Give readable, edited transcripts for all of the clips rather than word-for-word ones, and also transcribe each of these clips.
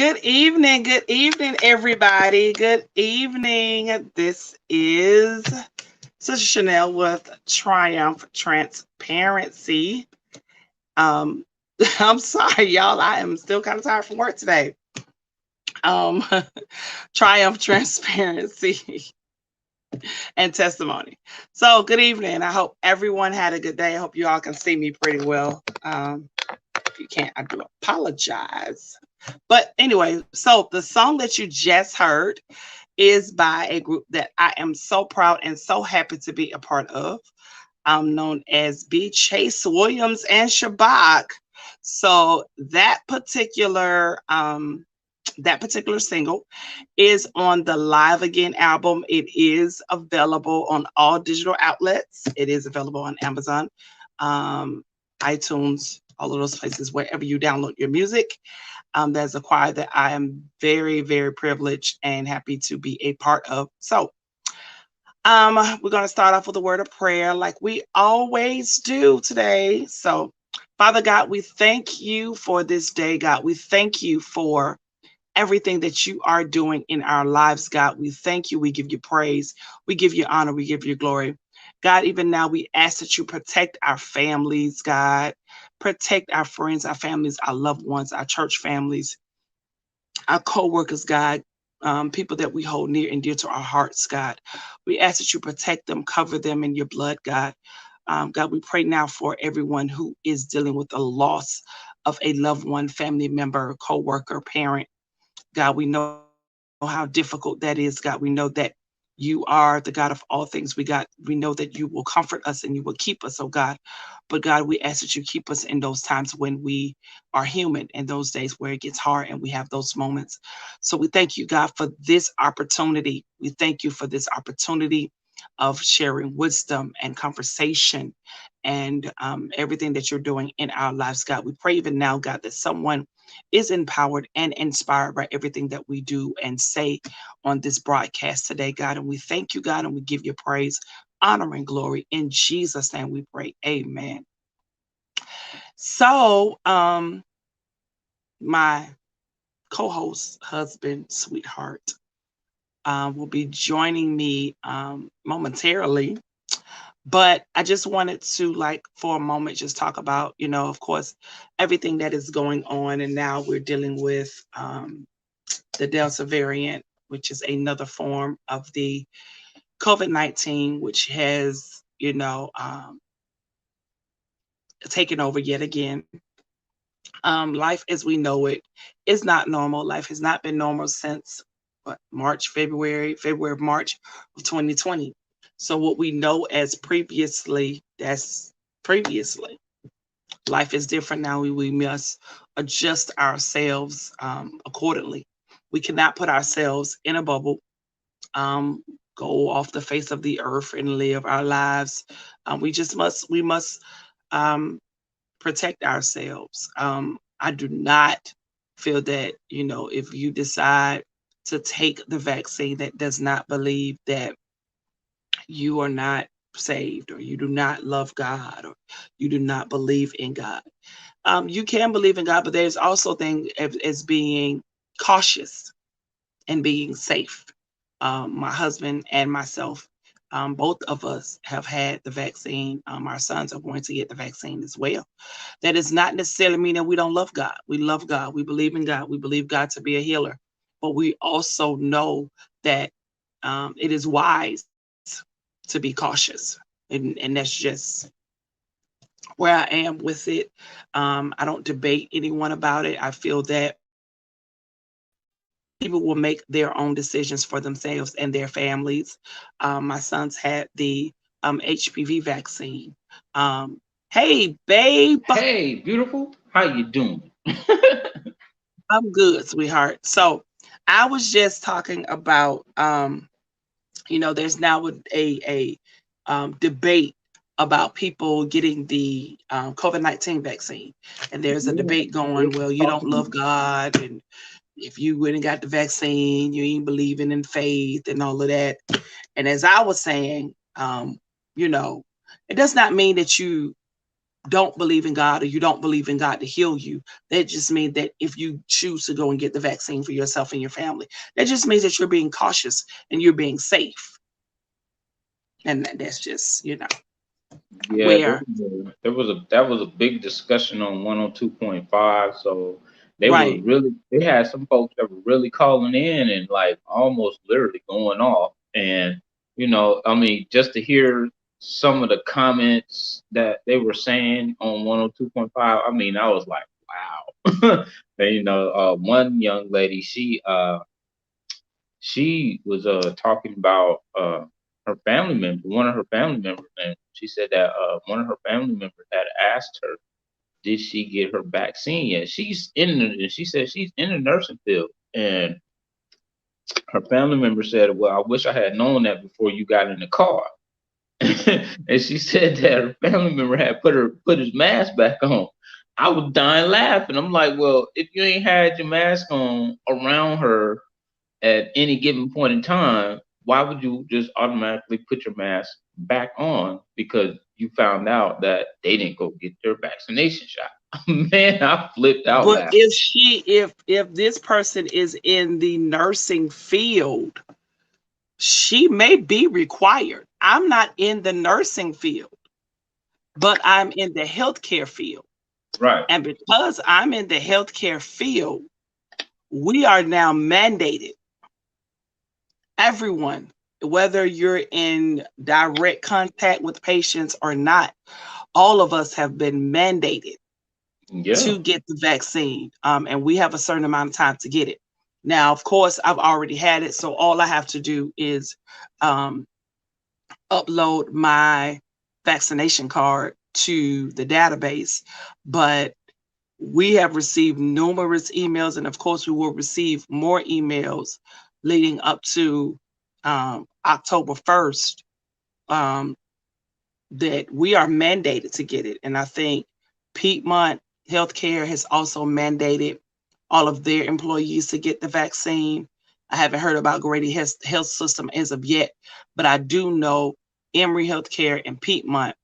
Good evening, everybody. Good evening. This is Sister Chanel with Triumph Transparency. Um, I'm sorry, y'all. I am still kind of tired from work today. Um, Triumph Transparency and Testimony. So, good evening. I hope everyone had a good day. I hope you all can see me pretty well. If you can't, I do apologize. But anyway, so the song that you just heard is by a group that I am so proud and so happy to be a part of. I'm known as B. Chase Williams and Shabak. So that particular single is on the Live Again album. It is available on all digital outlets. It is available on Amazon, um, iTunes, all of those places wherever you download your music. There's a choir that I am very, very privileged and happy to be a part of. So, we're going to start off with a word of prayer like we always do today. So, Father God, we thank you for this day, God. We thank you for everything that you are doing in our lives, God. We thank you. We give you praise. We give you honor. We give you glory. God, even now, we ask that you protect our families, God. Protect our friends, our families, our loved ones, our church families, our co-workers, God, people that we hold near and dear to our hearts, God. We ask that you protect them, cover them in your blood, God. God, we pray now for everyone who is dealing with the loss of a loved one, family member, co-worker, parent. God, we know how difficult that is, God. We know that you are the God of all things. We know that you will comfort us and you will keep us, oh God. But God, we ask that you keep us in those times when we are human, in those days where it gets hard and we have those moments. So we thank you, God, for this opportunity. We thank you for this opportunity of sharing wisdom and conversation and everything that you're doing in our lives, God. We pray even now, God, that someone is empowered and inspired by everything that we do and say on this broadcast today, God. And we thank you, God, and we give you praise, honor, and glory. In Jesus' name we pray. Amen. So, my co-host, husband, sweetheart, will be joining me momentarily. But I just wanted to, like, for a moment, just talk about, of course, everything that is going on. And now we're dealing with the Delta variant, which is another form of the COVID-19, which has, taken over yet again. Life as we know it is not normal. Life has not been normal since March of 2020. So what we know as previously, that's previously. Life is different now. We must adjust ourselves accordingly. We cannot put ourselves in a bubble, um, go off the face of the earth and live our lives. We must um, protect ourselves. I do not feel that, if you decide to take the vaccine that does not believe that you are not saved or you do not love God or you do not believe in God. You can believe in God, but there's also thing as being cautious and being safe. My husband and myself, both of us have had the vaccine. Our sons are going to get the vaccine as well. That does not necessarily mean that we don't love God. We love God. We believe in God. We believe God to be a healer. But we also know that it is wise to be cautious. And that's just where I am with it. I don't debate anyone about it. I feel that people will make their own decisions for themselves and their families. My sons had the HPV vaccine. Um, hey, babe, Hey, beautiful. How you doing? I'm good, sweetheart. So I was just talking about, there's now a debate about people getting the COVID-19 vaccine, and there's a debate going. Well, you don't love God, and if you went and got the vaccine, you ain't believing in faith and all of that. And as I was saying, you know, it does not mean that you don't believe in God or you don't believe in God to heal you. That just means that if you choose to go and get the vaccine for yourself and your family, that just means that you're being cautious and you're being safe. And that's just, Yeah, where, that was a big discussion on 102.5. So right. they had some folks that were really calling in and like almost literally going off. And I mean, just to hear some of the comments that they were saying on 102.5, I mean, I was like, wow. And, one young lady, she was talking about her family member, one of her family members, and she said that one of her family members had asked her, did she get her vaccine yet? She said she's in the nursing field, and her family member said, well, I wish I had known that before you got in the car. And she said that her family member had put his mask back on. I was dying laughing. I'm like, well, if you ain't had your mask on around her at any given point in time, why would you just automatically put your mask back on because you found out that they didn't go get their vaccination shot? Man, I flipped out But laughing. if this person is in the nursing field, she may be required. I'm not in the nursing field, but I'm in the healthcare field. Right. And because I'm in the healthcare field, we are now mandated. Everyone, whether you're in direct contact with patients or not, all of us have been mandated Yeah. to get the vaccine. And we have a certain amount of time to get it. Now, of course, I've already had it. So all I have to do is upload my vaccination card to the database. But we have received numerous emails, and of course, we will receive more emails leading up to October 1st that we are mandated to get it. And I think Piedmont Healthcare has also mandated all of their employees to get the vaccine. I haven't heard about Grady Health System as of yet, but I do know Emory Healthcare and Piedmont,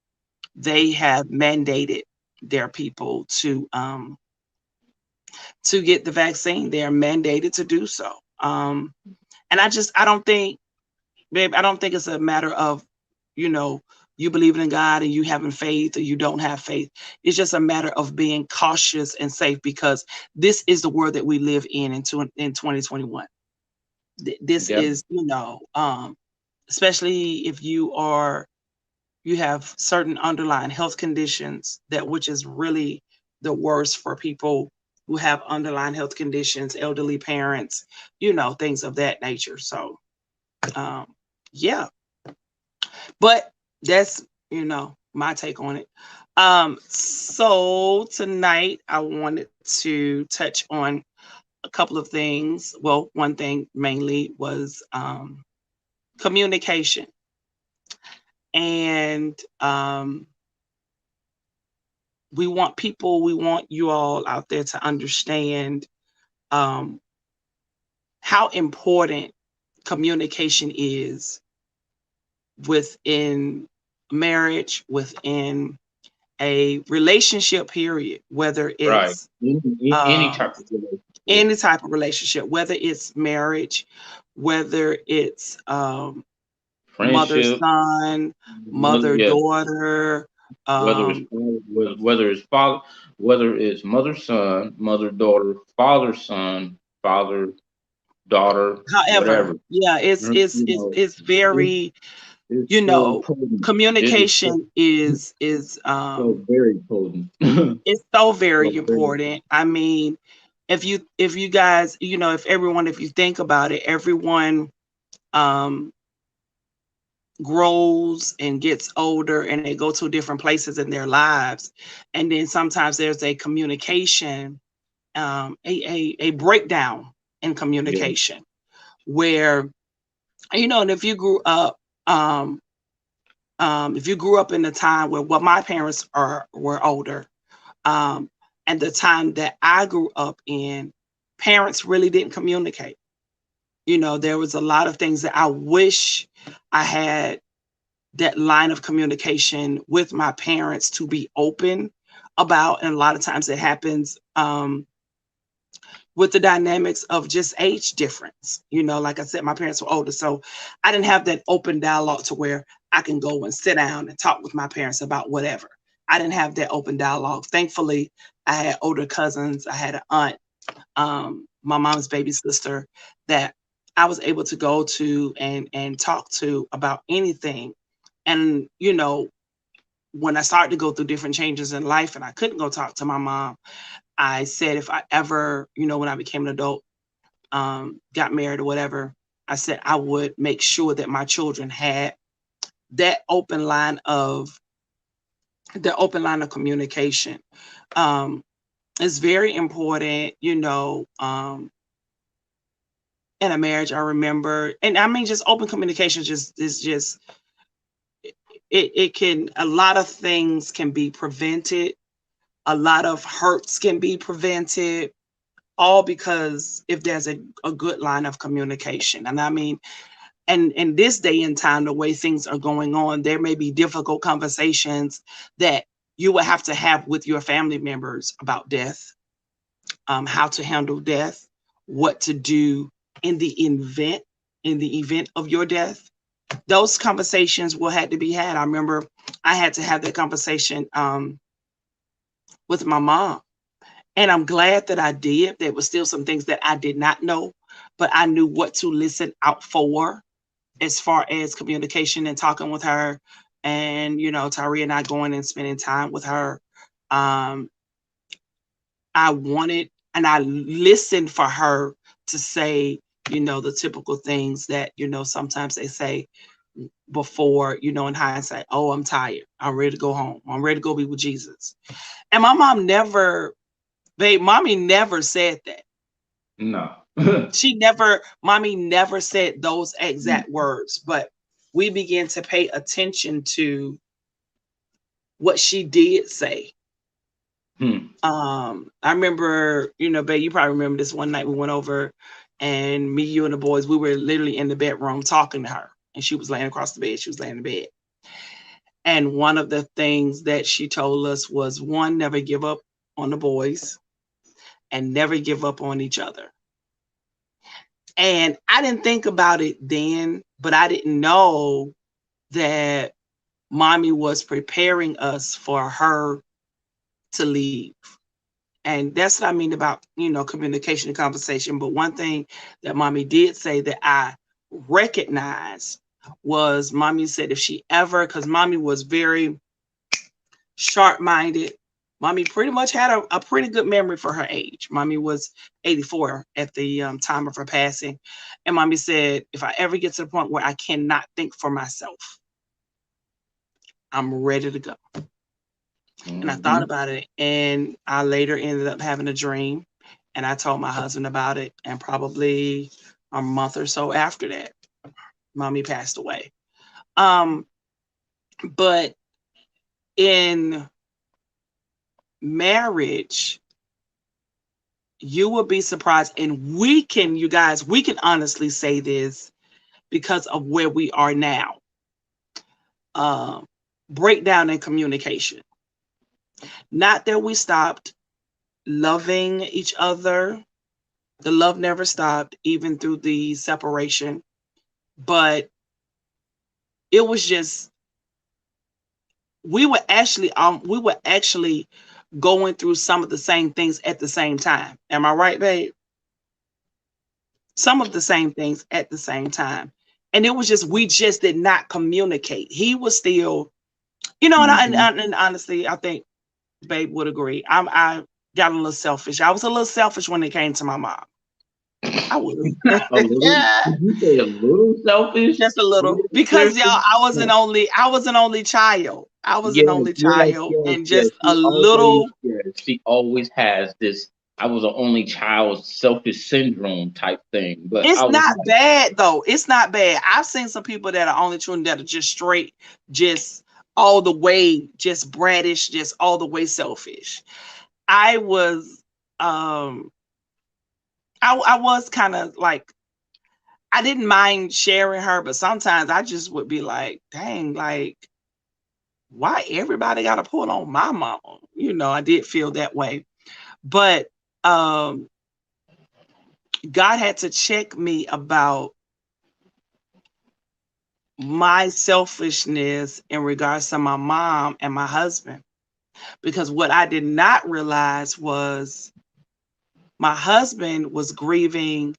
they have mandated their people to get the vaccine. They are mandated to do so. And I don't think, babe, I don't think it's a matter of, you believing in God and you having faith or you don't have faith. It's just a matter of being cautious and safe because this is the world that we live in 2021. This Yeah. is, especially if you have certain underlying health conditions that which is really the worst for people who have underlying health conditions, elderly parents, things of that nature. So yeah, but that's my take on it. So tonight I wanted to touch on a couple of things. Well, one thing mainly was communication. And we want you all out there to understand how important communication is within marriage, within a relationship period, whether Right. it's Any type of relationship. any type of relationship, whether it's marriage, whether it's mother Friendship. son, mother Yeah. daughter, Whether it's um, whether it's father, whether it's mother son, mother daughter, father son, father daughter, however, whatever. yeah, it's It's very, it's you so know, potent. It is so, communication is so very potent. it's so very So very important. I mean, if you guys, if you think about it, everyone um grows and gets older and they go to different places in their lives. And then sometimes there's a communication, a breakdown in yeah, communication where, and um, if you grew up in a time where, well, my parents were older, um, and the time that I grew up in, parents really didn't communicate. There was a lot of things that I wish I had that line of communication with my parents to be open about. And a lot of times it happens with the dynamics of just age difference. You know, like I said, my parents were older, so I didn't have that open dialogue to where I can go and sit down and talk with my parents about whatever. I didn't have that open dialogue. Thankfully, I had older cousins. I had an aunt, my mom's baby sister, that I was able to go to and talk to about anything. And you know, when I started to go through different changes in life and I couldn't go talk to my mom, I said if I ever, you know, when I became an adult, got married or whatever, I said I would make sure that my children had that open line of communication. It's very important, you know, in a marriage. I remember, and I mean, just open communication just is just it can, a lot of things can be prevented, a lot of hurts can be prevented, all because if there's a good line of communication. And I mean, and in this day and time, the way things are going on, there may be difficult conversations that you will have to have with your family members about death, how to handle death, what to do in the event of your death. Those conversations will have to be had. I remember I had to have that conversation with my mom. And I'm glad that I did. There were still some things that I did not know, but I knew what to listen out for as far as communication and talking with her. And, you know, Tyree and I going and spending time with her. I wanted and I listened for her to say, you know, the typical things that, you know, sometimes they say before, you know, in hindsight, oh, I'm tired. I'm ready to go home. I'm ready to go be with Jesus. And my mom never, mommy never said that. No. Mommy never said those exact words, but we began to pay attention to what she did say. I remember, you know, babe, you probably remember this one night we went over and me, you and the boys, we were literally in the bedroom talking to her and she was laying across the bed. She was laying in bed. And one of the things that she told us was, one, never give up on the boys and never give up on each other. And I didn't think about it then, but I didn't know that mommy was preparing us for her to leave. And that's what I mean about, you know, communication and conversation. But one thing that mommy did say that I recognized was, mommy said if she ever, because mommy was very sharp-minded. Mommy pretty much had a pretty good memory for her age. Mommy was 84 at the time of her passing. And mommy said, if I ever get to the point where I cannot think for myself, I'm ready to go. And I thought about it, and I later ended up having a dream, and I told my husband about it, and probably a month or so after that, mommy passed away. But in marriage, you will be surprised, and you guys, we can honestly say this because of where we are now. Breakdown in communication. Not that we stopped loving each other. The love never stopped, even through the separation. But it was just, we were actually going through some of the same things at the same time. Am I right, babe? Some of the same things at the same time. And it was just, we just did not communicate. He was still, you know, and honestly, I think babe would agree. I got a little selfish. I was a little selfish when it came to my mom. I was. Did you say a little selfish? Just a little. Because y'all, I was an only child. I was an only child. And just a little. She always has this, I was an only child selfish syndrome type thing. But it's not bad though. It's not bad. I've seen some people that are only children that are just straight, just all the way, just brattish, just all the way selfish. I was I was kind of like, I didn't mind sharing her, but sometimes I just would be like, dang, like, why everybody got to pull on my mama? You know, I did feel that way. But um, God had to check me about my selfishness in regards to my mom and my husband. Because what I did not realize was my husband was grieving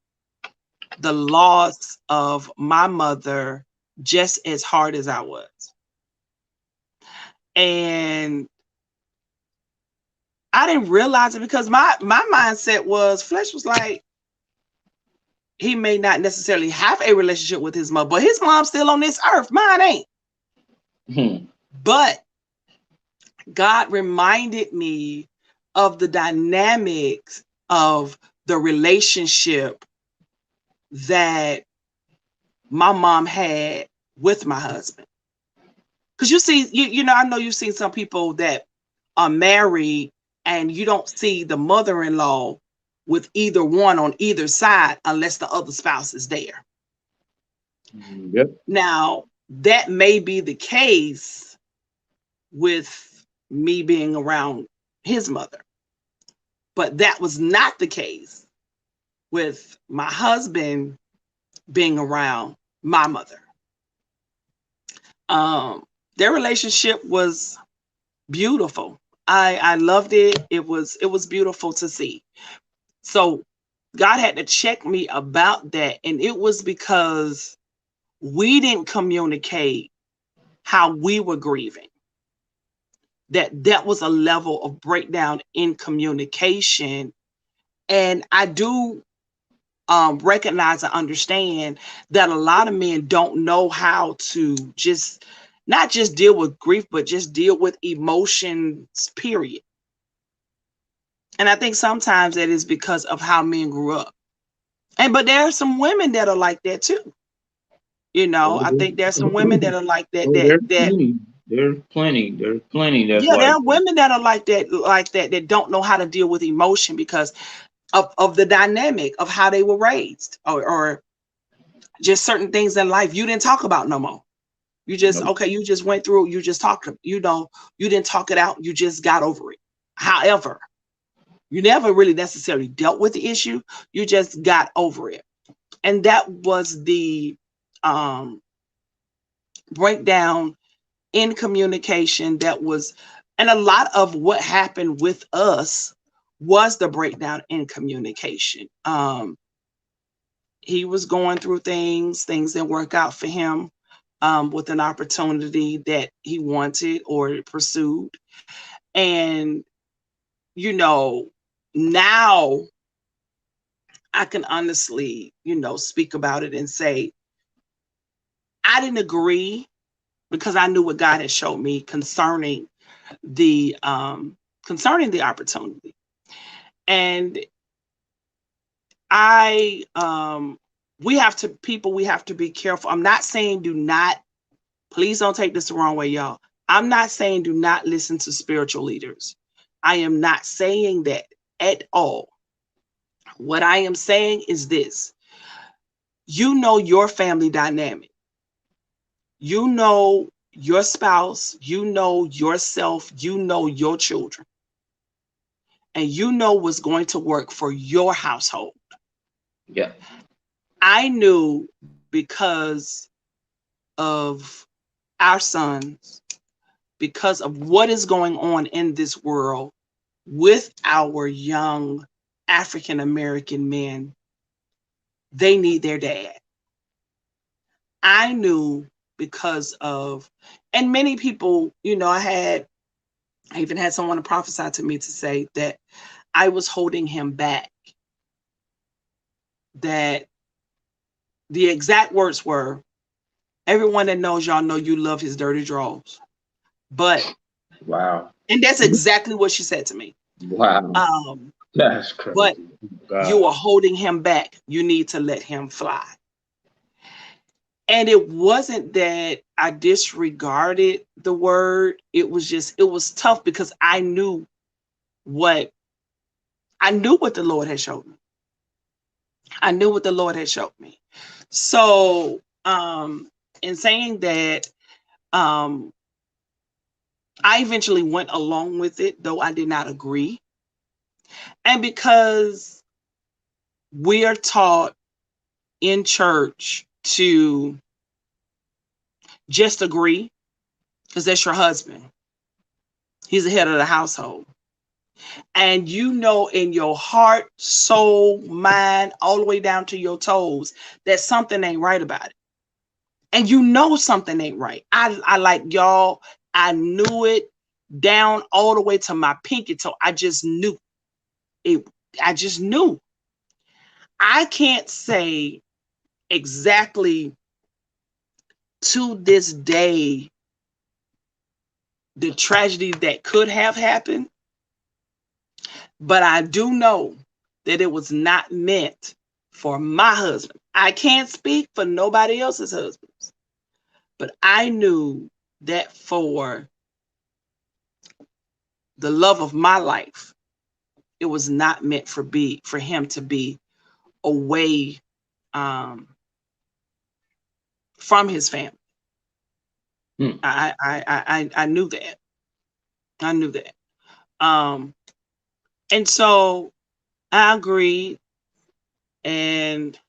the loss of my mother just as hard as I was. And I didn't realize it because my mindset was Flesh was like, he may not necessarily have a relationship with his mother, but his mom's still on this earth. Mine ain't. But God reminded me of the dynamics of the relationship that my mom had with my husband. Because you see, you know, I know you've seen some people that are married and you don't see the mother-in-law with either one on either side unless the other spouse is there. Yep. Now, that may be the case with me being around his mother, but that was not the case with my husband being around my mother. Their relationship was beautiful. I loved it. It was beautiful to see. So God had to check me about that, and it was because we didn't communicate how we were grieving. That was a level of breakdown in communication, and I do recognize and understand that a lot of men don't know how to just not just deal with grief, but just deal with emotions, period. And I think sometimes that is because of how men grew up. And but there are some women that are like that too. You know, I think there's some women that are like that. Oh, there's plenty. There's plenty. There's plenty. That's Yeah, there like are women that are like that, that don't know how to deal with emotion because of the dynamic of how they were raised, or just certain things in life you didn't talk about no more. You just nope. okay, you just went through, you just talked, you know, you didn't talk it out, you just got over it. However, you never really necessarily dealt with the issue, you just got over it. And that was the um breakdown in communication that was, and a lot of what happened with us was the breakdown in communication. He was going through things didn't work out for him with an opportunity that he wanted or pursued. And, you know, now I can honestly, you know, speak about it and say, I didn't agree because I knew what God had showed me the concerning the opportunity. And I we have to be careful. I'm not saying do not, please don't take this the wrong way, y'all. I'm not saying do not listen to spiritual leaders. I am not saying that at all. What I am saying is this: you know your family dynamic, you know your spouse, you know yourself, you know your children, and you know what's going to work for your household. Yeah. I knew because of our sons, because of what is going on in this world with our young African American men, they need their dad. I knew because of, and many people, you know, I even had someone prophesy to me to say that I was holding him back. That the exact words were, everyone that knows y'all know you love his dirty drawers. But, Wow. and that's exactly what she said to me. Wow. That's But crazy. you God. are holding him back. You need to let him fly. And it wasn't that I disregarded the word. It was just, it was tough because I knew what the Lord had showed me. I knew what the Lord had showed me. So, in saying that, I eventually went along with it, though I did not agree. And because we are taught in church to just agree, because that's your husband, he's the head of the household. And you know in your heart, soul, mind, all the way down to your toes, that something ain't right about it. And you know something ain't right. I like y'all, I knew it down all the way to my pinky toe. I just knew it. I just knew. I can't say exactly to this day the tragedy that could have happened, but I do know that it was not meant for my husband. I can't speak for nobody else's husbands, but I knew that for the love of my life, it was not meant for him to be away um, from his family. Hmm. I knew that. I knew that. Um, and so I agreed. And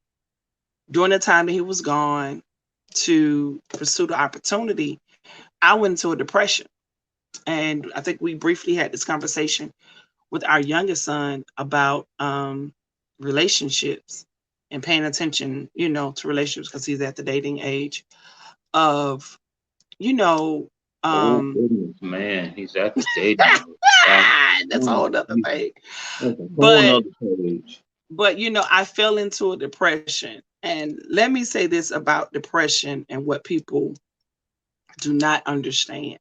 during the time that he was gone to pursue the opportunity, I went into a depression. And I think we briefly had this conversation with our youngest son about relationships and paying attention, to relationships because he's at the dating age of, you know, Oh um, goodness, man, he's at the dating age. Wow. that's a whole other thing. That's a whole But nother page. I fell into a depression. And let me say this about depression and what people do not understand.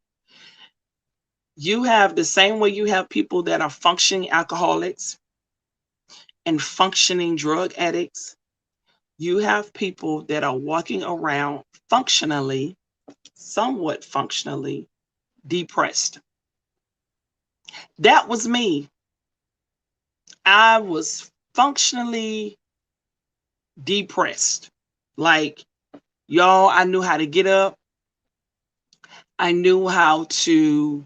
You have the same way you have people that are functioning alcoholics and functioning drug addicts. You have people that are walking around functionally, somewhat functionally depressed. That was me. I was functionally depressed. Like, y'all, I knew how to get up. I knew how to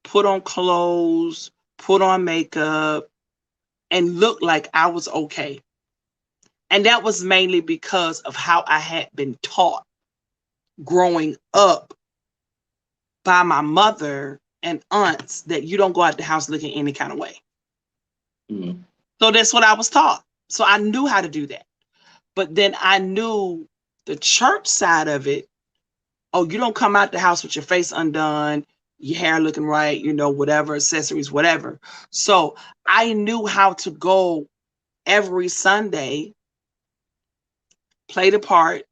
put on clothes, put on makeup, and look like I was okay. And that was mainly because of how I had been taught growing up by my mother and aunts that you don't go out the house looking any kind of way. Mm. So that's what I was taught. So I knew how to do that. But then I knew the church side of it. Oh, you don't come out the house with your face undone, your hair looking right, whatever, accessories, whatever. So I knew how to go every Sunday, play the part,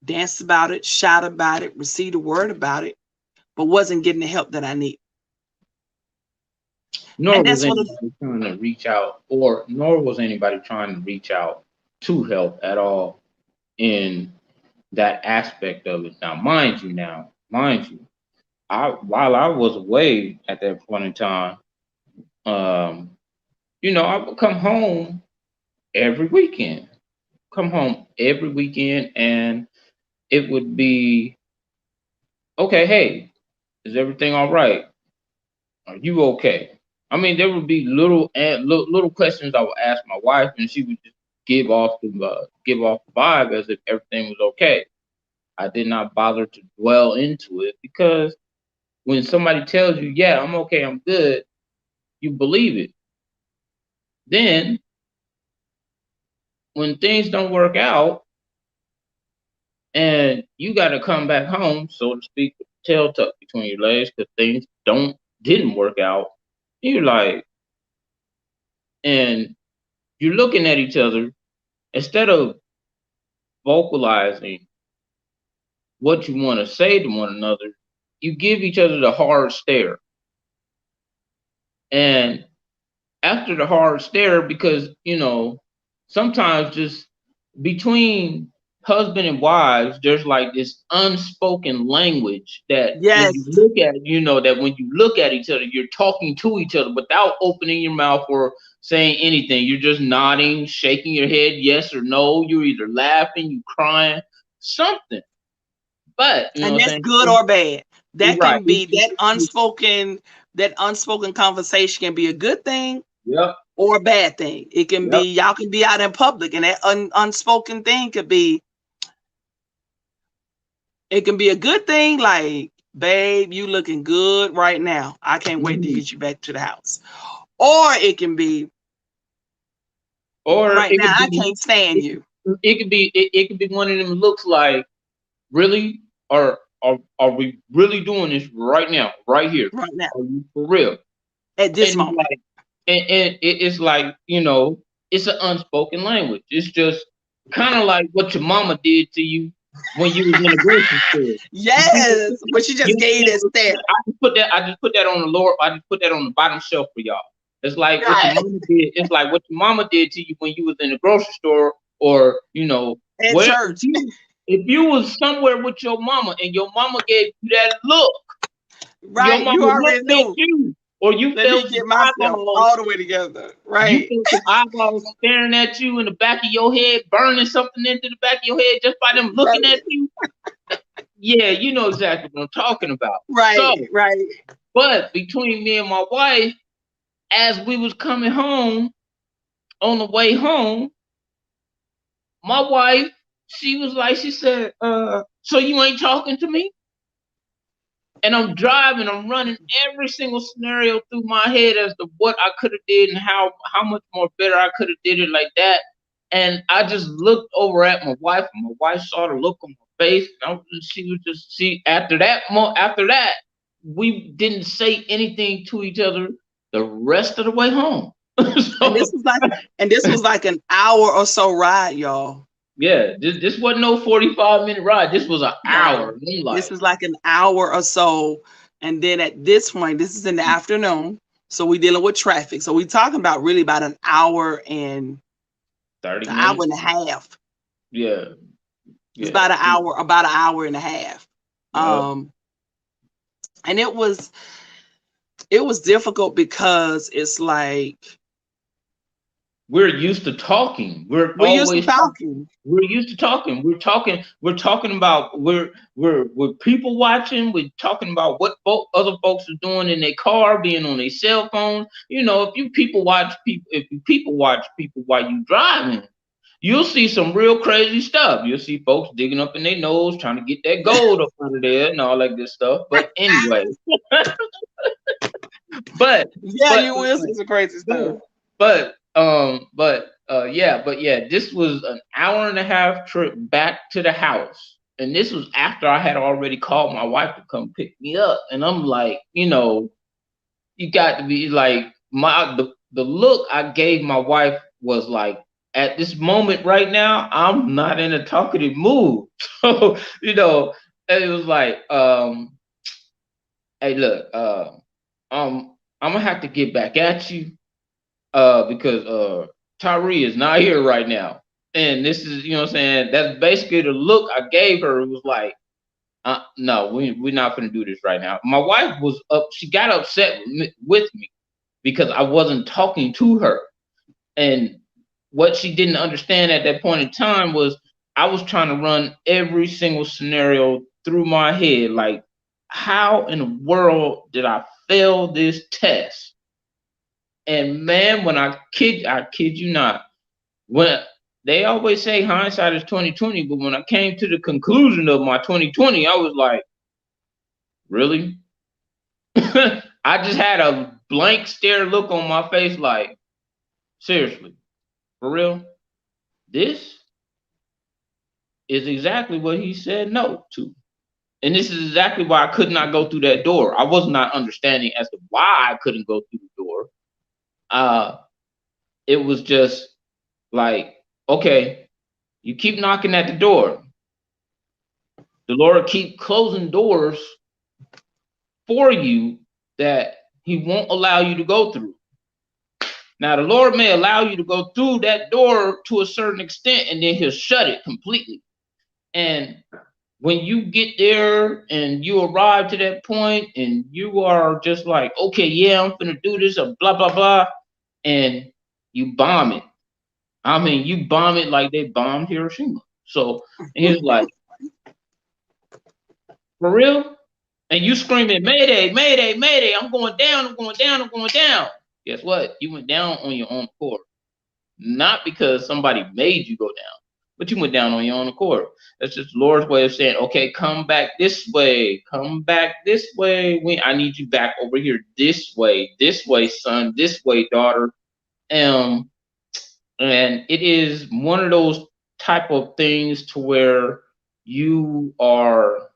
dance about it, shout about it, receive the word about it, but wasn't getting the help that I need. Nor And was that's what anybody trying to reach out, or nor was anybody trying to reach out to help at all in that aspect of it. Mind you, while I was away at that point in time, um, I would come home every weekend. Come home every weekend, and it would be okay. Hey, is everything all right? Are you okay? I mean, there would be little questions I would ask my wife, and she would just give off the vibe as if everything was okay. I did not bother to dwell into it because when somebody tells you, "Yeah, I'm okay, I'm good," you believe it. Then when things don't work out and you got to come back home, so to speak, with the tail tucked between your legs because things didn't work out, you're like, and you're looking at each other instead of vocalizing what you want to say to one another, you give each other the hard stare. And after the hard stare, because, sometimes just between husband and wives, there's like this unspoken language that when Yes. you look at, that when you look at each other, you're talking to each other without opening your mouth or saying anything. You're just nodding, shaking your head, yes or no. You're either laughing, you crying, something. But you know And what that's I'm good saying? or bad. That Right. can be that unspoken conversation can be a good thing Yep. or a bad thing. It can Yep. be y'all can be out in public, and that unspoken thing could be it can be a good thing, like, babe, you looking good right now. I can't wait to Mhm. get you back to the house. Or it can be Or right now, I can't stand it, you. it could be one of them looks like, really, are we really doing this right now, right here? Right now. Are you for real? At this And it's moment. like, it's like, it's an unspoken language. It's just kind of like what your mama did to you when you was in the grocery store. Yes. But she just gave that stare. I just put that on the lower. I just put that on the bottom shelf for y'all. It's like what your Right. mama did. It's like what your mama did to you when you was in the grocery store, or At where church. if you was somewhere with your mama and your mama gave you that look, your Right. mama You already looked at knew. you, or you Let felt me some get myself eyeballs. all the way together. You Right. felt some eyeballs staring at you in the back of your head, burning something into the back of your head just by them looking at Right. you. Yeah, you know exactly what I'm talking about. So, Right. Right. but between me and my wife, as we was coming home, on the way home, my wife, she said, so you ain't talking to me? And I'm driving, I'm running every single scenario through my head as to what I could have did and how much more better I could have did it like that. And I just looked over at my wife, and my wife saw the look on my face. And she was just after that, we didn't say anything to each other the rest of the way home. And So this was like an hour or so ride, y'all. yeah, this wasn't no 45-minute ride. This was an No. hour. I'm This like, is like an hour or so. And then at this point, this is in the afternoon. So we dealing with traffic. So we talking about really about an hour and 30 an hour minutes. and a half. Yeah. It's Yeah. about an hour and a half. Yep. And it was difficult because it's like We're used to talking. We're we're used to always talking. talking. We're used to talking. We're talking about we're people watching. We're talking about what other folks are doing in their car, being on their cell phones. If you people watch people while you driving, you'll see some real crazy stuff. You'll see folks digging up in their nose, trying to get that gold up under there and all that good stuff. But anyway, but Yeah, but you will see some crazy stuff. yeah, this was an hour and a half trip back to the house. And this was after I had already called my wife to come pick me up. And I'm like, you got to be like the look I gave my wife was like, at this moment right now, I'm not in a talkative mood. So, it was like, hey, look, I'm gonna have to get back at you because Tyree is not here right now. And this is, what I'm saying, that's basically the look I gave her. It was like, no, we're not gonna do this right now. My wife was up, she got upset with me because I wasn't talking to her. And what she didn't understand at that point in time was I was trying to run every single scenario through my head. Like, how in the world did I fail this test? And man, when I kid you not, when they always say hindsight is 2020, but when I came to the conclusion of my 2020, I was like, really? I just had a blank stare look on my face, like, seriously, for real? This is exactly what he said no to. And this is exactly why I could not go through that door. I was not understanding as to why I couldn't go through the door. It was just like, okay, you keep knocking at the door. The Lord keep closing doors for you that he won't allow you to go through. Now, the Lord may allow you to go through that door to a certain extent, and then he'll shut it completely. And when you get there and you arrive to that point and you are just like, okay, yeah, I'm gonna do this or blah blah blah, and you bomb it. I mean, you bomb it like they bombed Hiroshima. So and he's like, for real? And you screaming, Mayday, Mayday, Mayday, I'm going down, I'm going down, I'm going down. Guess what? You went down on your own accord. Not because somebody made you go down, but you went down on your own accord. That's just the Lord's way of saying, okay, come back this way, come back this way. I need you back over here this way, son, this way, daughter. Um, and it is one of those type of things to where you are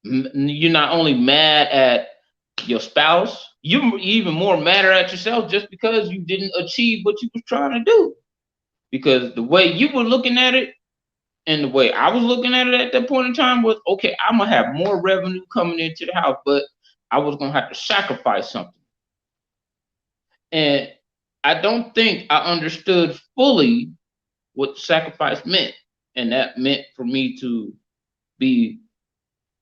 you're not only mad at your spouse, you're even more madder at yourself just because you didn't achieve what you was trying to do. Because the way you were looking at it and the way I was looking at it at that point in time was, okay, I'm gonna have more revenue coming into the house, but I was gonna have to sacrifice something. And I don't think I understood fully what sacrifice meant. And that meant for me to be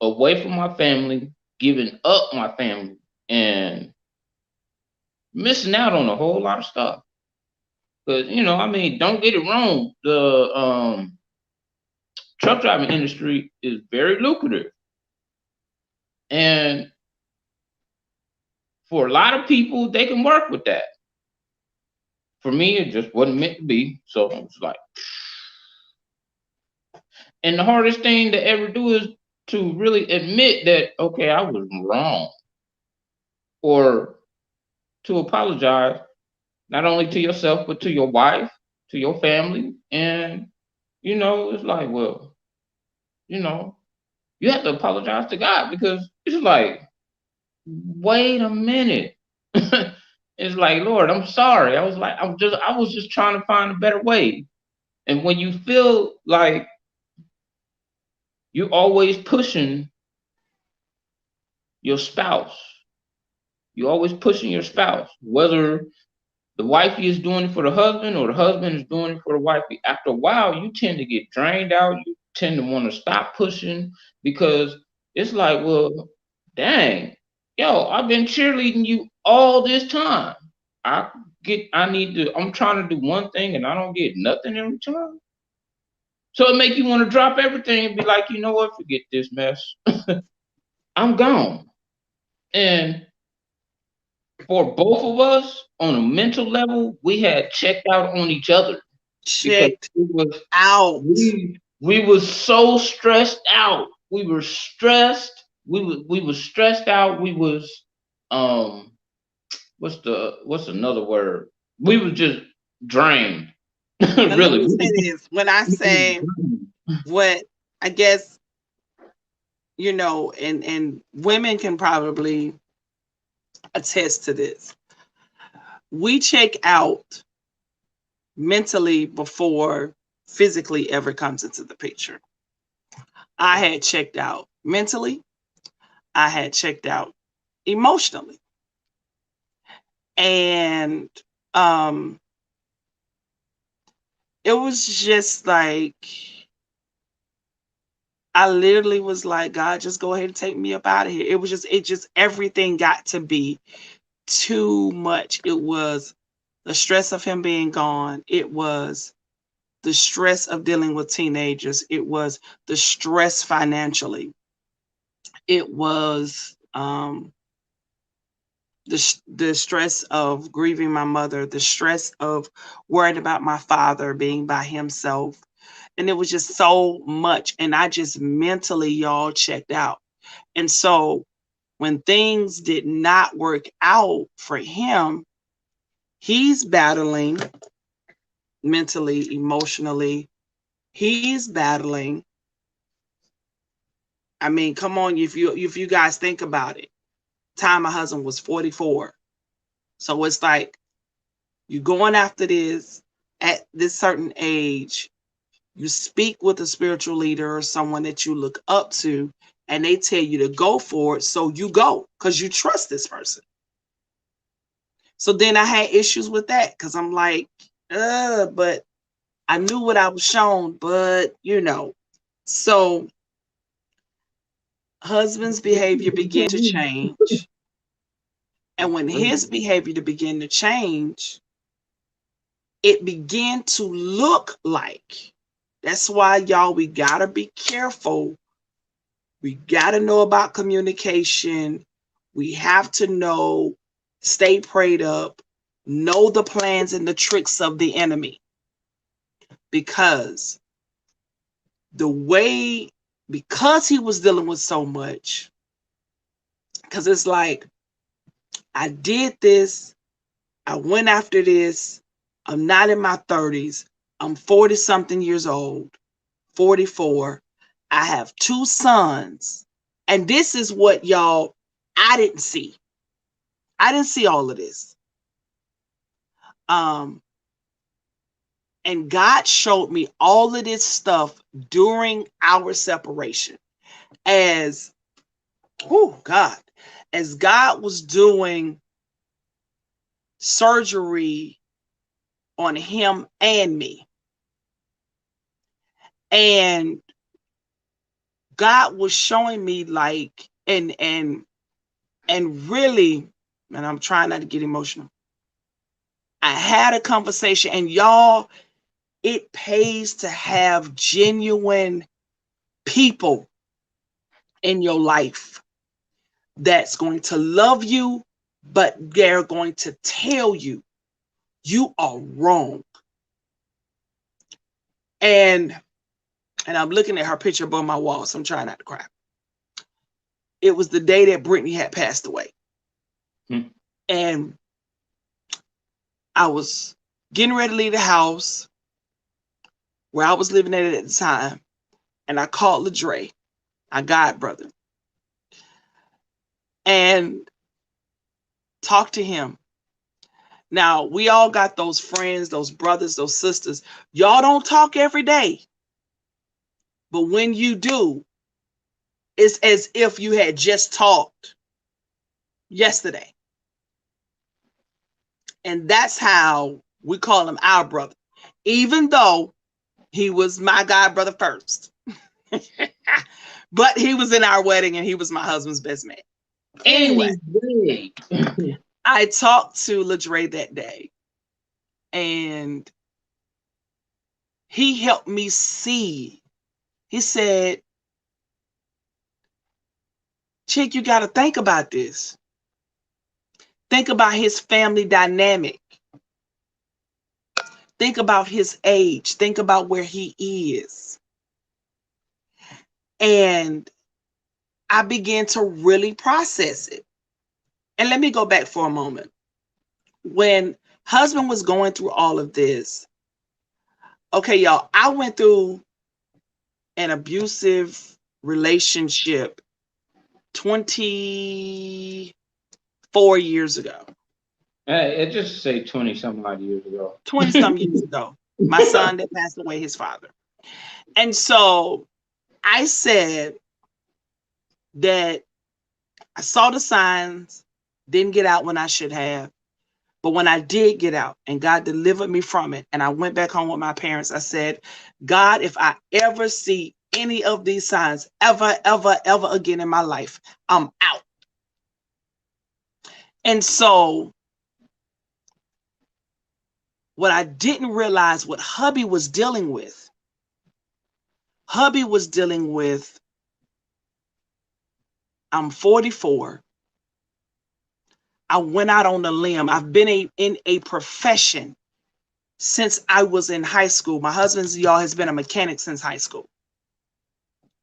away from my family, giving up my family, and missing out on a whole lot of stuff. Because, I mean, don't get it wrong. The truck driving industry is very lucrative. And for a lot of people, they can work with that. For me, it just wasn't meant to be. So it's like, and the hardest thing to ever do is to really admit that, okay, I was wrong. Or to apologize, not only to yourself, but to your wife, to your family. And, it's like, well, you have to apologize to God because it's like, wait a minute. It's like, Lord, I'm sorry. I was just trying to find a better way. And when you feel like you're always pushing your spouse, you're always pushing your spouse, whether the wifey is doing it for the husband or the husband is doing it for the wifey. After a while, you tend to get drained out. You tend to want to stop pushing because it's like, well, dang, yo, I've been cheerleading you all this time. I'm trying to do one thing and I don't get nothing in return. So it make you want to drop everything and be like, you know what, forget this mess. I'm gone. And for both of us on a mental level, we had checked out on each other because Checked out. we was so stressed out. We were stressed. We was stressed out. We was what's another word? We was just drained. Now, Really. let me say this. When I say what I guess, and women can probably attest to this. We check out mentally before physically ever comes into the picture. I had checked out mentally. I had checked out emotionally. And it was just like, I literally was like, God, just go ahead and take me up out of here. It just everything got to be too much. It was the stress of him being gone. It was the stress of dealing with teenagers. It was the stress financially. It was the stress of grieving my mother, the stress of worrying about my father being by himself. And it was just so much. And I just mentally, y'all, checked out. And so when things did not work out for him, he's battling mentally, emotionally. He's battling. I mean, come on, if you guys think about it. Time my husband was 44. So it's like you're going after this at this certain age. You speak with a spiritual leader or someone that you look up to, and they tell you to go for it. So you go because you trust this person. So then I had issues with that because I'm like, but I knew what I was shown, but So husband's behavior began to change. And when his behavior began to change, it began to look like, that's why y'all, we gotta be careful. We gotta know about communication. We have to know, stay prayed up, know the plans and the tricks of the enemy. Because because he was dealing with so much, because it's like, I did this, I went after this, I'm not in my 30s, I'm 40 something years old, 44, I have 2 sons, and this is what y'all, I didn't see all of this. And God showed me all of this stuff during our separation, as God was doing surgery on him and me. And God was showing me, like, and really, and I'm trying not to get emotional. I had a conversation, and y'all, it pays to have genuine people in your life that's going to love you, but they're going to tell you you are wrong. And I'm looking at her picture above my wall, so I'm trying not to cry. It was the day that Brittany had passed away. And I was getting ready to leave the house where I was living at the time, and I called Ladre, my god brother, and talked to him. Now, we all got those friends, those brothers, those sisters. Y'all don't talk every day, but when you do, it's as if you had just talked yesterday. And that's how we call him our brother, even though he was my god brother first. But he was in our wedding, and he was my husband's best man. Anyway, I talked to Ladre that day, and he helped me see. He said, Chick, you got to think about this. Think about his family dynamic. Think about his age. Think about where he is. And I began to really process it. And let me go back for a moment. When husband was going through all of this, okay, y'all, I went through an abusive relationship 24 years ago. It just say 20 some odd years ago. 20 some years ago. My son that passed away, his father. And so I said that I saw the signs, didn't get out when I should have. But when I did get out and God delivered me from it, and I went back home with my parents, I said, God, if I ever see any of these signs ever again in my life, I'm out. And so what I didn't realize, what hubby was dealing with, I'm 44. I went out on a limb. I've been in a profession since I was in high school. My husband's, y'all, has been a mechanic since high school.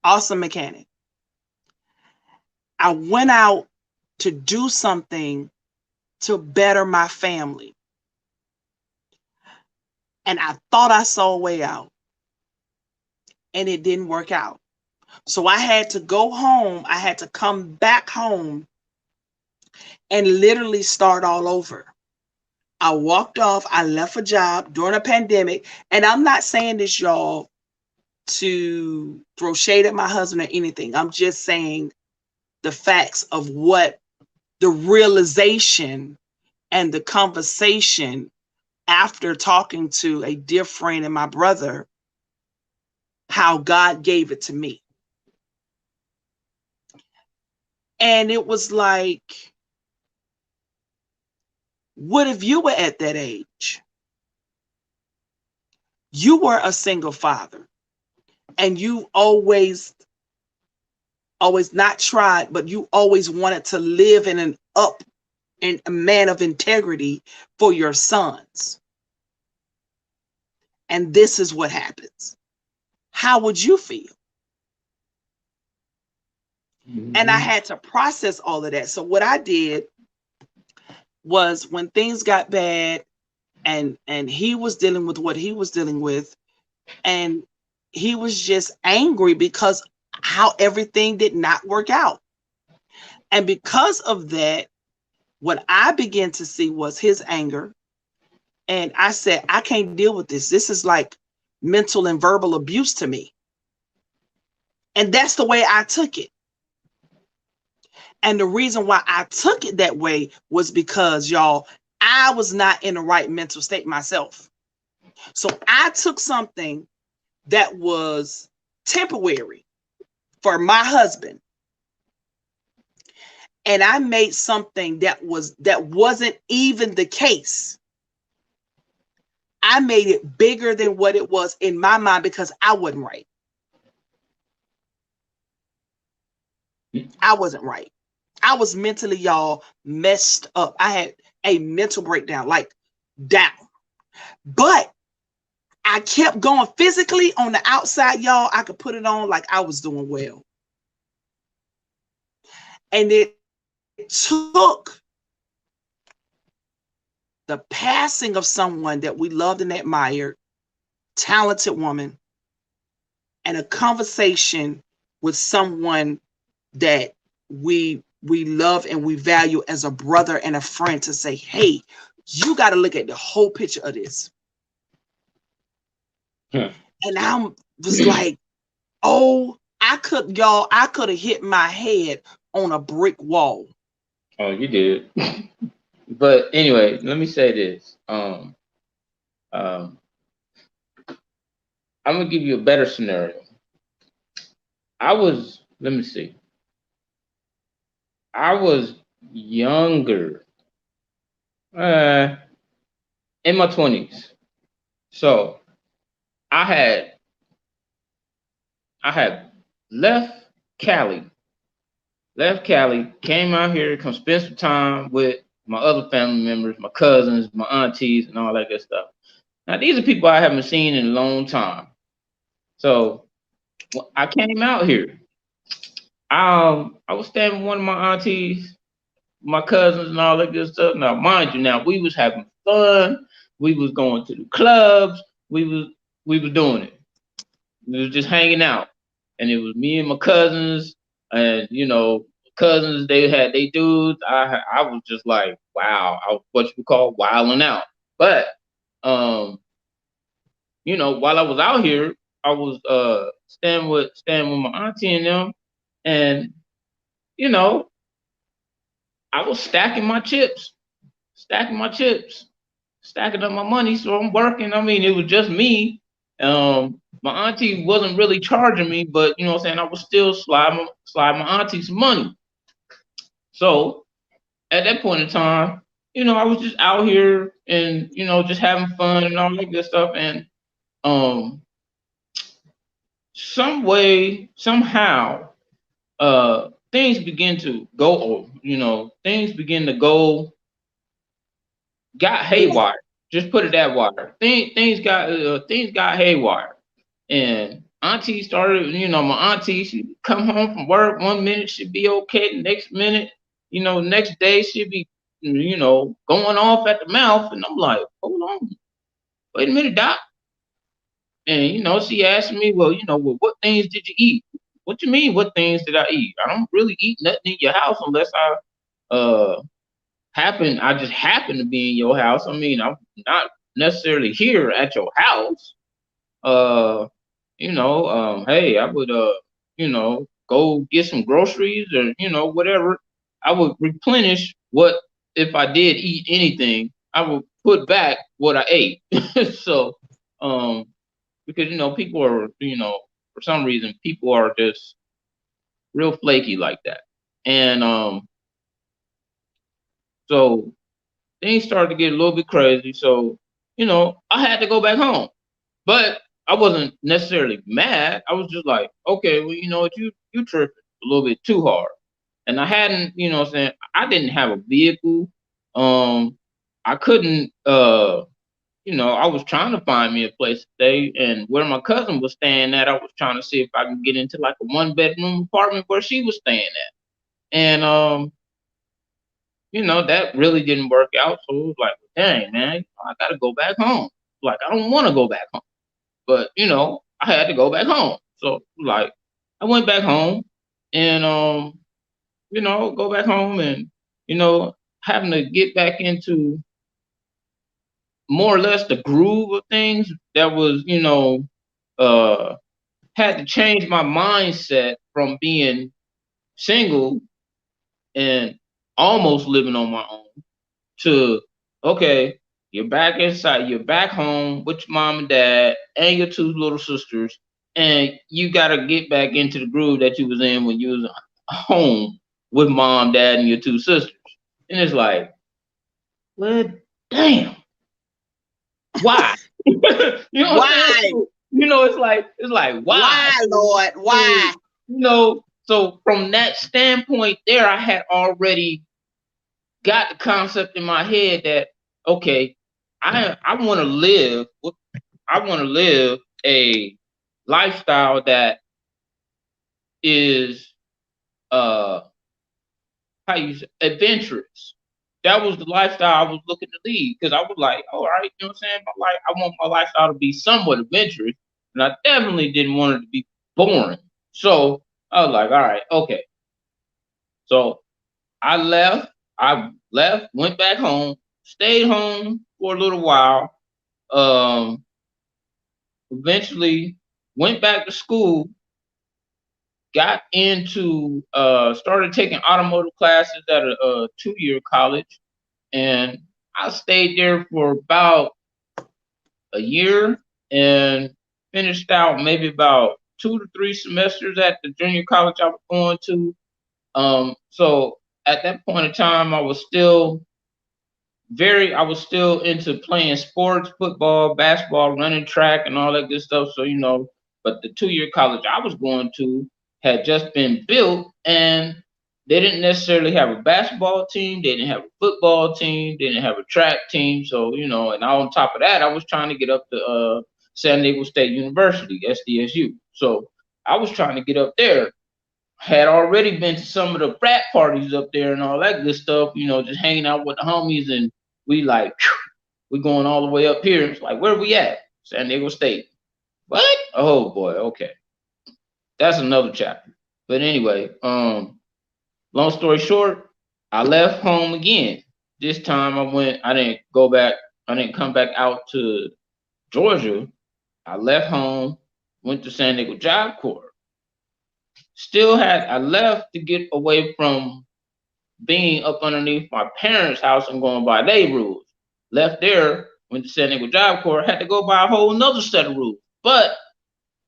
Awesome mechanic. I went out to do something to better my family. And I thought I saw a way out. And it didn't work out. So I had to go home. I had to come back home and literally start all over. I walked off. I left a job during a pandemic. And I'm not saying this, y'all, to throw shade at my husband or anything. I'm just saying the facts of what the realization and the conversation after talking to a dear friend and my brother how God gave it to me. And it was like, what if you were at that age? You were a single father and you always not tried, but you always wanted to live in a man of integrity for your sons. And this is what happens. How would you feel? Mm-hmm. And I had to process all of that. So what I did was, when things got bad and he was dealing with what he was dealing with, and he was just angry because how everything did not work out. And because of that, what I began to see was his anger. And I said, I can't deal with this. This is like mental and verbal abuse to me. And that's the way I took it. And the reason why I took it that way was because, y'all, I was not in the right mental state myself. So I took something that was temporary for my husband, and I made something that wasn't even the case. I made it bigger than what it was in my mind because I wasn't right. I wasn't right. I was mentally, y'all, messed up. I had a mental breakdown, like down. But I kept going physically on the outside, y'all. I could put it on like I was doing well. And it took the passing of someone that we loved and admired, talented woman, and a conversation with someone that we love and we value as a brother and a friend, to say, hey, you got to look at the whole picture of this. And I was like, oh, I could have hit my head on a brick wall. Oh, you did. But anyway, let me say this. I'm gonna give you a better scenario. I was younger, in my 20s. So I had left Cali, came out here, come spend some time with my other family members, my cousins, my aunties, and all that good stuff. Now, these are people I haven't seen in a long time. So I came out here. I was staying with one of my aunties, my cousins, and all that good stuff. Now, mind you, we was having fun. We was going to the clubs. We was doing it. We was just hanging out. And it was me and my cousins, and cousins, they had they dudes. I was just like, wow, I was what you call wilding out. But while I was out here, I was staying with my auntie and them, and I was stacking my chips, stacking up my money. So I'm working. I mean, it was just me. My auntie wasn't really charging me, but I was still slide my auntie some money. So at that point in time, I was just out here and just having fun and all that good stuff. And somehow, things begin to go. Things begin to go. Got haywire. Just put it that wire. Things got haywire. And auntie started, my auntie, she'd come home from work 1 minute, she'd be okay. The next minute, next day she'd be, going off at the mouth. And I'm like, hold on, wait a minute, Doc. And, she asked me, well, what things did you eat? What you mean, what things did I eat? I don't really eat nothing in your house unless I just happen to be in your house. I mean, I'm not necessarily here at your house. Hey, I would go get some groceries or whatever. I would replenish what, if I did eat anything, I would put back what I ate. So because people are for some reason, people are just real flaky like that. And so things started to get a little bit crazy. So, I had to go back home. But I wasn't necessarily mad. I was just like, okay, well, you know what, you tripping a little bit too hard. And I hadn't, what I'm saying, I didn't have a vehicle. I couldn't I was trying to find me a place to stay, and where my cousin was staying at, I was trying to see if I could get into like a 1 bedroom apartment where she was staying at. And that really didn't work out. So it was like, dang man, I gotta go back home. Like I don't want to go back home. But I had to go back home. So like I went back home and go back home and having to get back into more or less the groove of things that was, uh had to change my mindset from being single and almost living on my own to okay, you're back inside, you're back home with your mom and dad and your two little sisters, and you gotta get back into the groove that you was in when you was home with mom, dad, and your two sisters. And it's like, well, damn, why? Why? It's like why? Why, Lord? Why? So from that standpoint there, I had already got the concept in my head that okay, I want to live a lifestyle that is how you say, adventurous. That was the lifestyle I was looking to lead because I was like, all right, you know what I'm saying? I want my lifestyle to be somewhat adventurous, and I definitely didn't want it to be boring. So I was like, all right, okay. So I left, went back home, stayed home for a little while. Eventually went back to school, got into started taking automotive classes at a 2-year college, and I stayed there for about a year and finished out maybe about 2 to 3 semesters at the junior college I was going to. So at that point in time, I was still into playing sports, football, basketball, running track, and all that good stuff. So, but the 2-year college I was going to had just been built, and they didn't necessarily have a basketball team, they didn't have a football team, they didn't have a track team. So, and on top of that, I was trying to get up to San Diego State University, SDSU. So I was trying to get up there. Had already been to some of the frat parties up there and all that good stuff, just hanging out with the homies, and we like, we going all the way up here. It's like, where we at? San Diego State. What? Oh boy, okay. That's another chapter. But anyway, long story short, I left home again. This time I didn't go back, I didn't come back out to Georgia. I left home, went to San Diego Job Corps. I left to get away from being up underneath my parents' house and going by their rules. Left there, went to San Diego Job Corps, had to go by a whole nother set of rules, but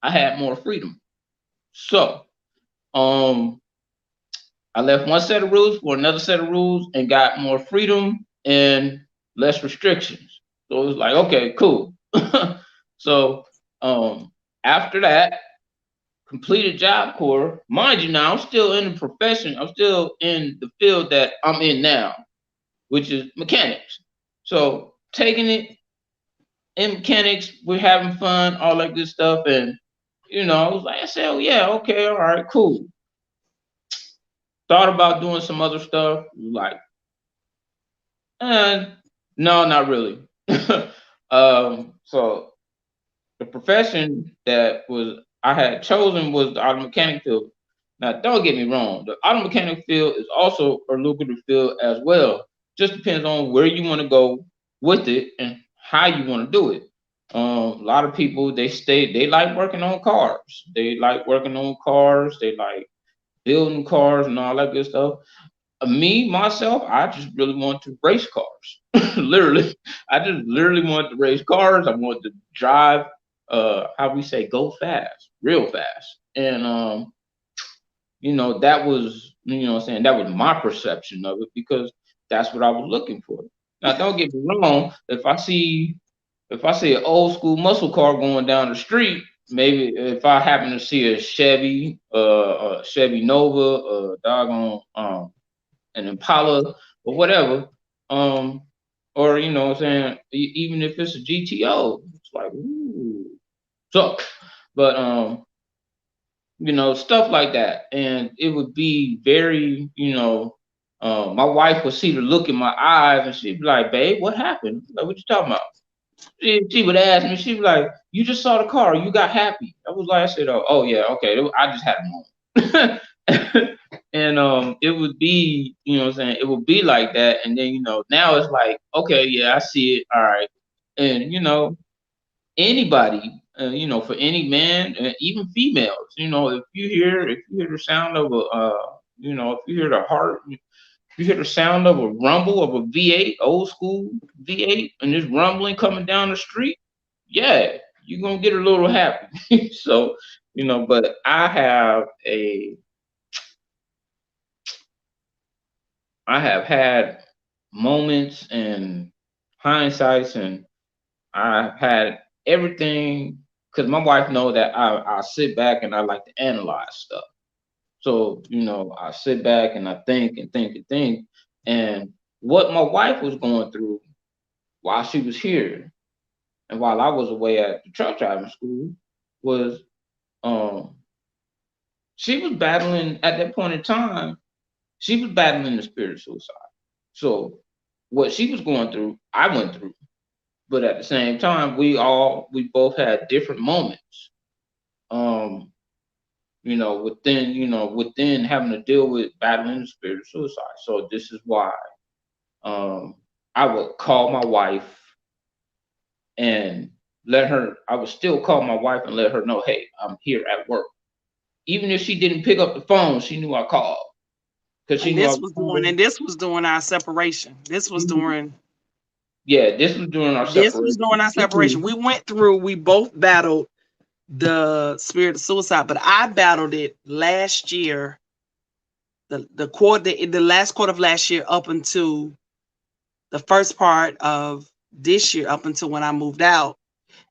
I had more freedom. So, I left one set of rules for another set of rules and got more freedom and less restrictions. So it was like, okay, cool. So, after that, completed Job Corps. Mind you, now I'm still in the profession. I'm still in the field that I'm in now, which is mechanics. So taking it in mechanics, we're having fun, all that good stuff. And, I was like, I said, oh, yeah, okay, all right, cool. Thought about doing some other stuff, like, no, not really. So the profession that I had chosen was the auto mechanic field. Now, don't get me wrong, the auto mechanic field is also a lucrative field as well. Just depends on where you want to go with it and how you want to do it. A lot of people they like working on cars. They like working on cars. They like building cars and all that good stuff. Me myself, I just really want to race cars. Literally, I just literally want to race cars. I want to drive how we say, go fast, real fast. And that was, what I'm saying, that was my perception of it, because that's what I was looking for. Now, don't get me wrong, if I see an old school muscle car going down the street, maybe if I happen to see a Chevy Nova, doggone, an Impala or whatever, or what I'm saying, even if it's a GTO, it's like, ooh. So, but stuff like that, and it would be very, my wife would see the look in my eyes, and she'd be like, "Babe, what happened? Like, what you talking about?" She would ask me, she'd be like, "You just saw the car, you got happy." I said, "Oh yeah, okay." I just had a moment. And it would be, what I'm saying, it would be like that. And then, now it's like, okay, yeah, I see it. All right. And, anybody, for any man, even females, if you hear the sound of if you hear the heart, if you hear the sound of a rumble of a V8, old school V8, and this rumbling coming down the street, yeah, you're gonna get a little happy. So, but I have had moments and hindsights, and I've had everything, because my wife know that I sit back and I like to analyze stuff. So, I sit back and I think and think and think. And what my wife was going through while she was here and while I was away at the truck driving school was, um she was battling at that point in time, she was battling the spirit of suicide. So what she was going through, I went through. But at the same time, we both had different moments. Um, within having to deal with battling the spirit of suicide. So this is why um I would call my wife and I would still call my wife and let her know, hey, I'm here at work. Even if she didn't pick up the phone, she knew I called. Because she And knew I this was was during, home. and this was during our separation. This was during Yeah, this was during our this was separation. during our separation. We both battled the spirit of suicide, but I battled it last year, the last quarter of last year up until the first part of this year, up until when I moved out,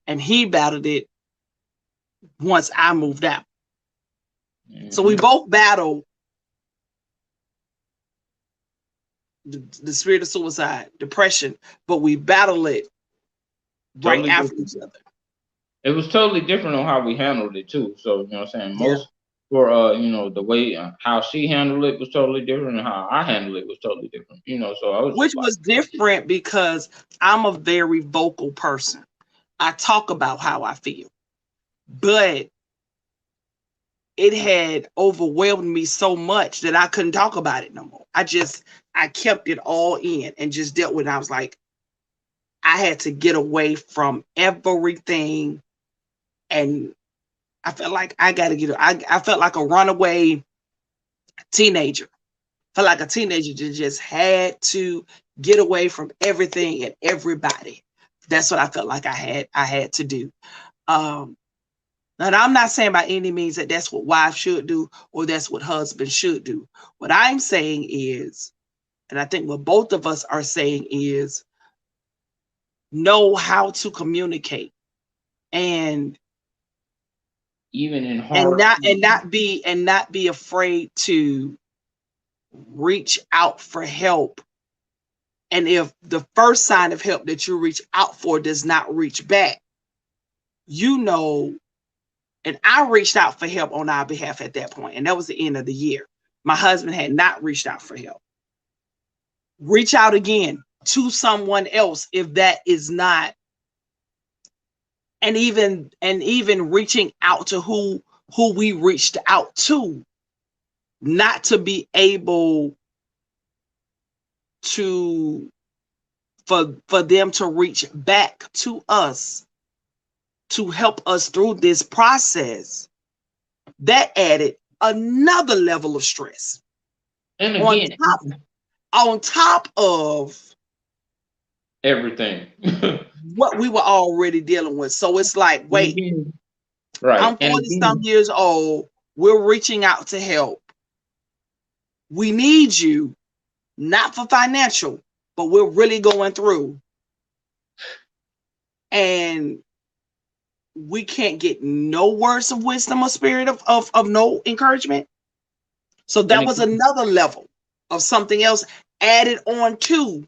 and he battled it once I moved out. So we both battled the spirit of suicide, depression, but we battled it right Totally after different. each other. It was totally different on how we handled it too. So what I'm saying, Yeah. most for the way how she handled it was totally different, and how I handled it was totally different. So I was Which just like, was different because I'm a very vocal person. I talk about how I feel, but it had overwhelmed me so much that I couldn't talk about it no more. I kept it all in and just dealt with it. I was like, I had to get away from everything, and I felt like I got to get. I felt like a runaway teenager. Felt like a teenager that just had to get away from everything and everybody. That's what I felt like I had to do. And I'm not saying by any means that that's what wives should do or that's what husbands should do. What I'm saying is, and I think what both of us are saying is, know how to communicate and even in hard not be afraid to reach out for help. And if the first sign of help that you reach out for does not reach back, and I reached out for help on our behalf at that point, and that was the end of the year. My husband had not reached out for help. Reach out again to someone else if that is not, and even reaching out to who we reached out to, not to be able to for them to reach back to us to help us through this process, that added another level of stress. And again, On top of everything. what we were already dealing with. So it's like, And wait, again, right. I'm And 40 some again, years old. We're reaching out to help. We need you, not for financial, but we're really going through. And we can't get no words of wisdom or spirit of no encouragement. So and that was again, another level of something else added on to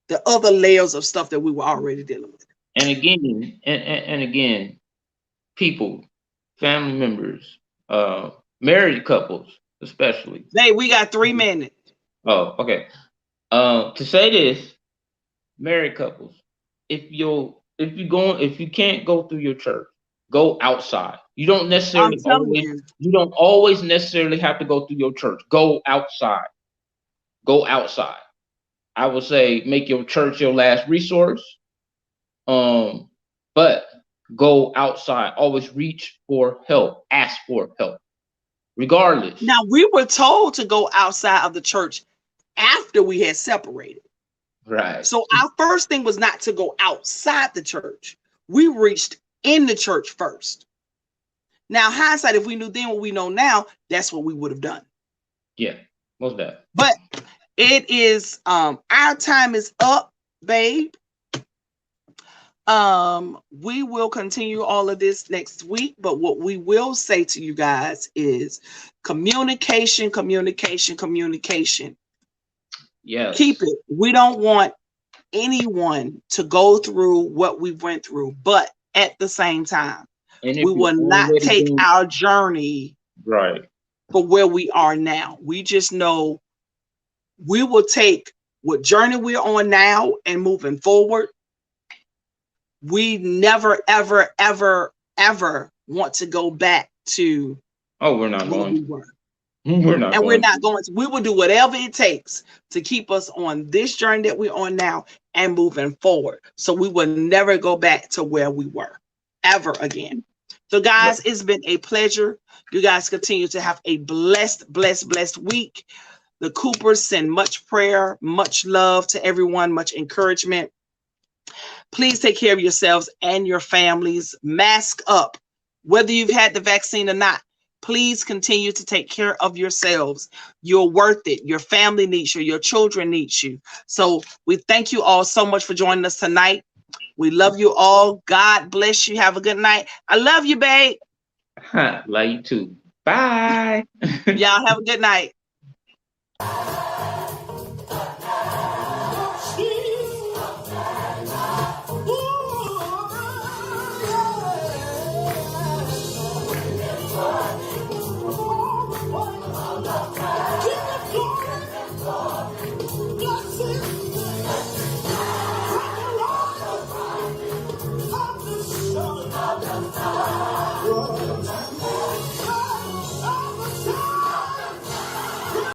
the other layers of stuff that we were already dealing with. and again, people, family members, married couples, especially. Hey, we got 3 minutes. Oh, okay. To say this, married couples, if you can't go through your church, go outside. I'm telling you, You don't always necessarily have to go through your church. Go outside. Go outside. I would say make your church your last resource. But go outside. Always reach for help. Ask for help. Regardless. now we were told to go outside of the church after we had separated. Right. So our first thing was not to go outside the church. We reached in the church first. Now, hindsight, if we knew then what we know now, that's what we would have done. Yeah, most definitely. But it is our time is up, babe. We will continue all of this next week, but what we will say to you guys is communication, communication, communication. Yes. Keep it. We don't want anyone to go through what we went through, but at the same time, And if we you will not already take been our journey right. for where we are now. We just know we will take what journey we're on now and moving forward. We never, ever, ever, ever want to go back to Oh, we're not where going. we were. We're not And going. we're not going to. We will do whatever it takes to keep us on this journey that we're on now and moving forward. So we will never go back to where we were ever again. So, guys, it's been a pleasure. You guys continue to have a blessed, blessed, blessed week. The Coopers send much prayer, much love to everyone, much encouragement. Please take care of yourselves and your families. Mask up, whether you've had the vaccine or not. Please continue to take care of yourselves. You're worth it. Your family needs you. Your children need you. So we thank you all so much for joining us tonight. We love you all. God bless you. Have a good night. I love you, babe. Love you too. Bye. Y'all have a good night.